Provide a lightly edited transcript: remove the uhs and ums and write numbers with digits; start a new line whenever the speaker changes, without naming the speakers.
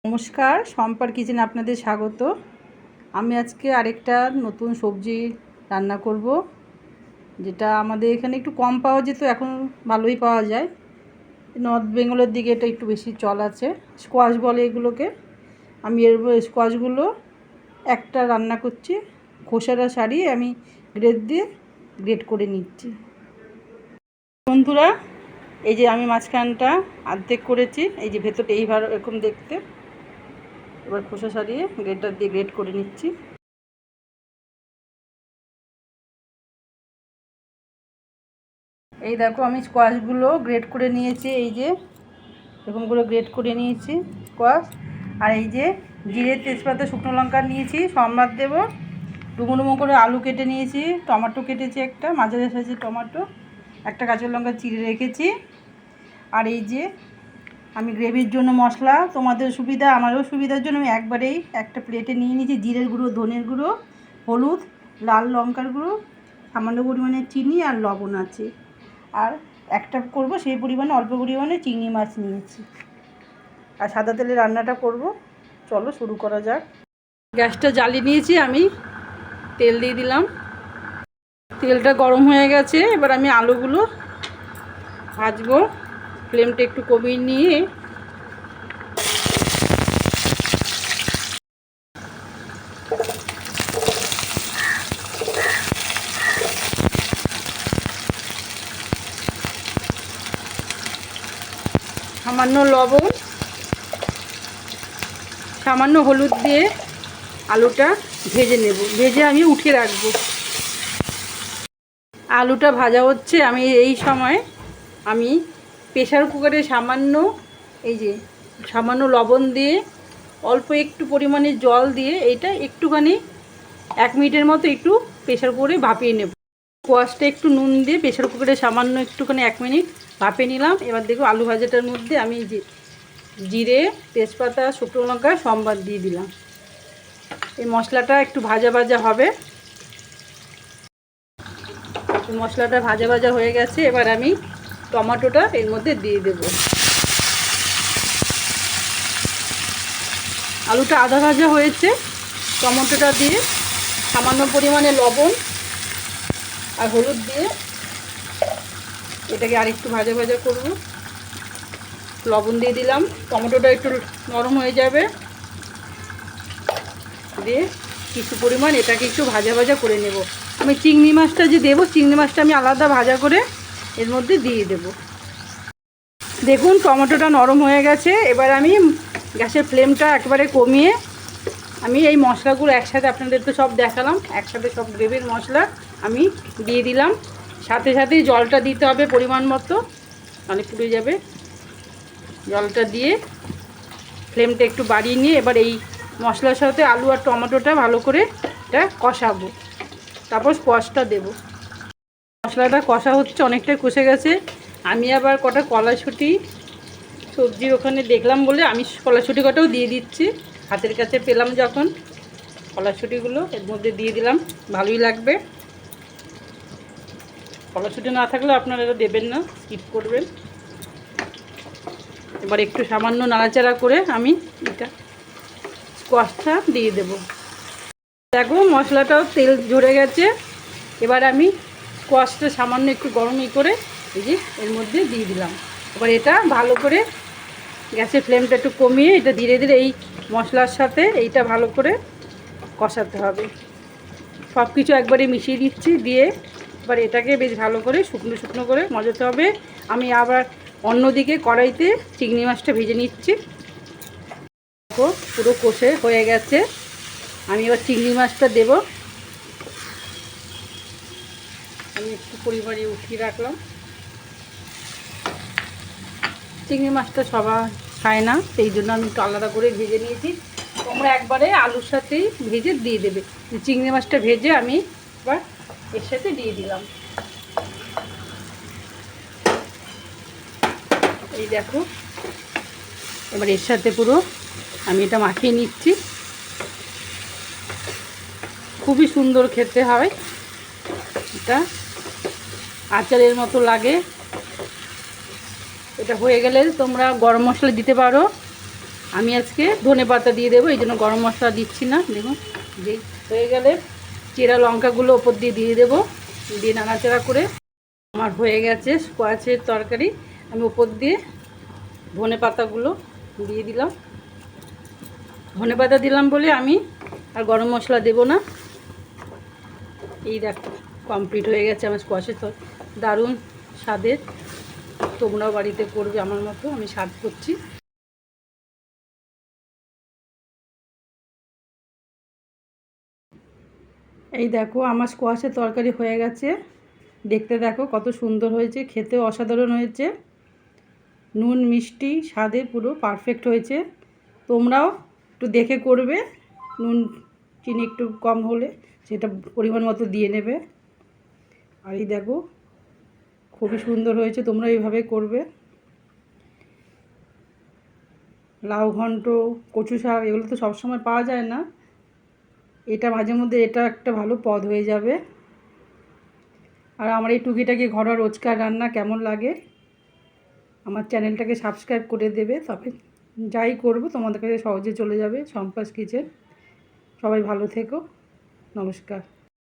নমস্কার, সম্পার কিচেনে আপনাদের স্বাগত। আমি আজকে আরেকটা নতুন সবজি রান্না করব, যেটা আমাদের এখানে একটু কম পাওয়া যেত, এখন ভালোই পাওয়া যায়। নর্থ বেঙ্গলের দিকে এটা একটু বেশি চল আছে। স্কোয়াশ বলে এগুলোকে। আমি এর স্কোয়াশগুলো একটা রান্না করছি, খোসাটা ছাড়িয়ে আমি গ্রেট করে নিচ্ছি। বন্ধুরা, এই যে আমি মাঝখানটা অর্ধেক করেছি, এই যে ভেতরটা এইভাবে এরকম দেখতে। এবার খোসা ছাড়িয়ে গ্রেটার দিয়ে গ্রেট করে নিচ্ছি। এই দেখো, আমি স্কোয়াশগুলো গ্রেট করে নিয়েছি। এই যে এরকম করে গ্রেট করে নিয়েছি স্কোয়াশ। আর এই যে জিরে, তেজপাতা, শুকনো লঙ্কা নিয়েছি, সম্বাদ দেবো। ডুমো ডুমো করে আলু কেটে নিয়েছি, টমেটো কেটেছি, একটা মাঝারি সাইজের টমেটো, একটা কাঁচা লঙ্কা চিড়ে রেখেছি। আর এই যে আমি গ্রেভির জন্য মশলা, তোমাদের সুবিধা আমারও সুবিধার জন্য আমি একবারেই একটা প্লেটে নিয়ে নিয়েছি জিরের গুঁড়ো, ধনের গুঁড়ো, হলুদ, লাল লঙ্কার গুঁড়ো, সামান্য পরিমাণে চিনি আর লবণ আছে। আর একটা করব সেই পরিমাণে অল্প পরিমাণে চিংড়ি মাছ নিয়েছি। আর সাদা তেলে রান্নাটা করব। চলো শুরু করা যাক। গ্যাসটা জ্বালিয়ে নিয়েছি, আমি তেল দিয়ে দিলাম। তেলটা গরম হয়ে গেছে, এবার আমি আলুগুলো ভাজবো। ফ্লেমটা একটু কমিয়ে নিয়ে সামান্য লবণ, সামান্য হলুদ দিয়ে আলুটা ভেজে নেব। ভেজে আমি উঠিয়ে রাখবো। আলুটা ভাজা হচ্ছে, আমি এই সময় আমি প্রেশার কুকারে সামান্য লবণ দিয়ে অল্প একটু পরিমাণে জল দিয়ে এইটা একটুখানি 1 মিনিটের মতো একটু প্রেশার কুকারে ভাপিয়ে নেব। কোয়াশটা একটু নুন দিয়ে প্রেশার কুকারে সামান্য একটুখানি 1 মিনিট ভাপিয়ে নিলাম। এবার দেখো আলু ভাজাটার মধ্যে আমি জিরে, তেজপাতা, শুকনো লঙ্কা সম্বাদ দিয়ে দিলাম। এই মশলাটা একটু ভাজা ভাজা হবে। মশলাটা ভাজা ভাজা হয়ে গেছে, এবার আমি টমেটোটা এর মধ্যে দিয়ে দেব। আলুটা আধা ভাজা হয়েছে, টমেটোটা দিয়ে সামান্য পরিমাণে লবণ আর হলুদ দিয়ে এটাকে আরেকটু ভাজা ভাজা করব। লবণ দিয়ে দিলাম, টমেটোটা একটু নরম হয়ে যাবে, দিয়ে কিছু পরিমাণ এটাকে একটু ভাজা ভাজা করে নেব। আমি চিংড়ি মাছটা যে দেবো, চিংড়ি মাছটা আমি আলাদা ভাজা করে এর মধ্যে দিয়ে দেব। দেখুন টমেটোটা নরম হয়ে গেছে। এবার আমি গ্যাসের ফ্লেমটা একবারে কমিয়ে আমি এই মশলাগুলো একসাথে, আপনাদের তো সব দেখালাম, একসাথে সব গ্রেভির মশলা আমি দিয়ে দিলাম। সাথে সাথেই জলটা দিতে হবে পরিমাণ মতো, নাহলে পুড়ে যাবে। জলটা দিয়ে ফ্লেমটা একটু বাড়িয়ে নিয়ে এবার এই মশলার সাথে আলু আর টমেটোটা ভালো করে এটা কষাবো, তারপর স্কোয়াশটা দেব। মশলাটা কষা হচ্ছে, অনেকটাই কষে গেছে। আমি আবার কটা কড়াইশুঁটি সবজির ওখানে দেখলাম বলে আমি কড়াইশুঁটি কটাও দিয়ে দিচ্ছি। হাতের কাছে পেলাম যখন, কড়াইশুঁটিগুলো এর মধ্যে দিয়ে দিলাম, ভালোই লাগবে। কড়াইশুঁটি না থাকলে আপনারা এটা দেবেন না, স্কিপ করবেন। এবার একটু সামান্য নাড়াচাড়া করে আমি এটা স্কোয়াশটা দিয়ে দেব। দেখো মশলাটাও তেল ঝরে গেছে। এবার আমি স্কোয়াশটা সামান্য একটু গরম করে এই যে এর মধ্যে দিয়ে দিলাম। এবার এটা ভালো করে গ্যাসের ফ্লেমটা একটু কমিয়ে এটা ধীরে ধীরে এই মশলার সাথে এইটা ভালো করে কষাতে হবে। সব কিছু একবারে মিশিয়ে দিচ্ছি, দিয়ে এবার এটাকে বেশ ভালো করে শুকনো শুকনো করে মজাতে হবে। আমি আবার অন্যদিকে কড়াইতে চিংড়ি মাছটা ভেজে নিচ্ছি। দেখো পুরো কষে হয়ে গেছে। আমি এবার চিংড়ি মাছটা দেব। আমি একটু পরিমাণে উঠিয়ে রাখলাম। চিংড়ি মাছটা সবাই খায় না, সেই জন্য আমি একটু আলাদা করে ভেজে নিয়েছি। তোমরা একবারে আলুর সাথেই ভেজে দিয়ে দেবে। চিংড়ি মাছটা ভেজে আমি এবার এর সাথে দিয়ে দিলাম। এই দেখো, এবার এর সাথে পুরো আমি এটা মাখিয়ে নিচ্ছি। খুবই সুন্দর খেতে হয়, এটা আচারের মতো লাগে। এটা হয়ে গেলে তোমরা গরম মশলা দিতে পারো, আমি আজকে ধনে পাতা দিয়ে দেবো, এই জন্য গরম মশলা দিচ্ছি না। দেখুন যে হয়ে গেলে চেরা লঙ্কাগুলো ওপর দিয়ে দিয়ে দেবো, দিয়ে নাড়াচাড়া করে আমার হয়ে গেছে স্কোয়াশের তরকারি। আমি ওপর দিয়ে ধনে পাতাগুলো দিয়ে দিলাম। ধনে পাতা দিলাম বলে আমি আর গরম মশলা দেব না। এই দেখো কমপ্লিট হয়ে গেছে আমার স্কোয়াশের দারুণ স্বাদের। তোমরাও বাড়িতে করবে আমার মতো, আমি স্বাদ করছি। এই দেখো আমার স্কোয়াশের তরকারি হয়ে গেছে। দেখতে দেখো কত সুন্দর হয়েছে, খেতেও অসাধারণ হয়েছে। নুন মিষ্টি স্বাদে পুরো পারফেক্ট হয়েছে। তোমরাও একটু দেখে করবে, নুন চিনি একটু কম হলে সেটা পরিমাণ মতো দিয়ে নেবে। আর এই দেখো খুবই সুন্দর হয়েছে, তোমরা এইভাবে করবে। লাউ ঘন্ট, কচু শাক এগুলো তো সবসময় পাওয়া যায় না, এটা মাঝে মধ্যে এটা একটা ভালো পদ হয়ে যাবে। আর আমার এই টুকিটাকি ঘরোয়া রোজকার রান্না কেমন লাগে আমার চ্যানেলটাকে সাবস্ক্রাইব করে দেবে, তবে যাই করব তোমাদের কাছে সহজে চলে যাবে। শম্পাস কিচেন। সবাই ভালো থেকো, নমস্কার।